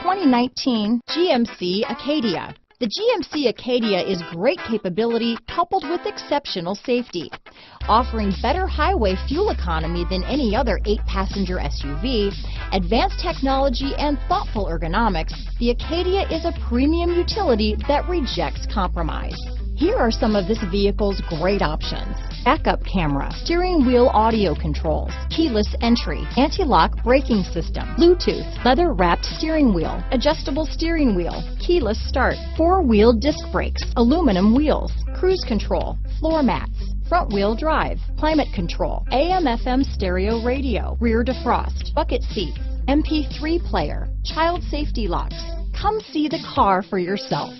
2019 GMC Acadia. The GMC Acadia is great capability coupled with exceptional safety. Offering better highway fuel economy than any other 8-passenger SUV, advanced technology and thoughtful ergonomics, the Acadia is a premium utility that rejects compromise. Here are some of this vehicle's great options: backup camera, steering wheel audio controls, keyless entry, anti-lock braking system, Bluetooth, leather-wrapped steering wheel, adjustable steering wheel, keyless start, 4-wheel disc brakes, aluminum wheels, cruise control, floor mats, front-wheel drive, climate control, AM/FM stereo radio, rear defrost, bucket seats, MP3 player, child safety locks. Come see the car for yourself.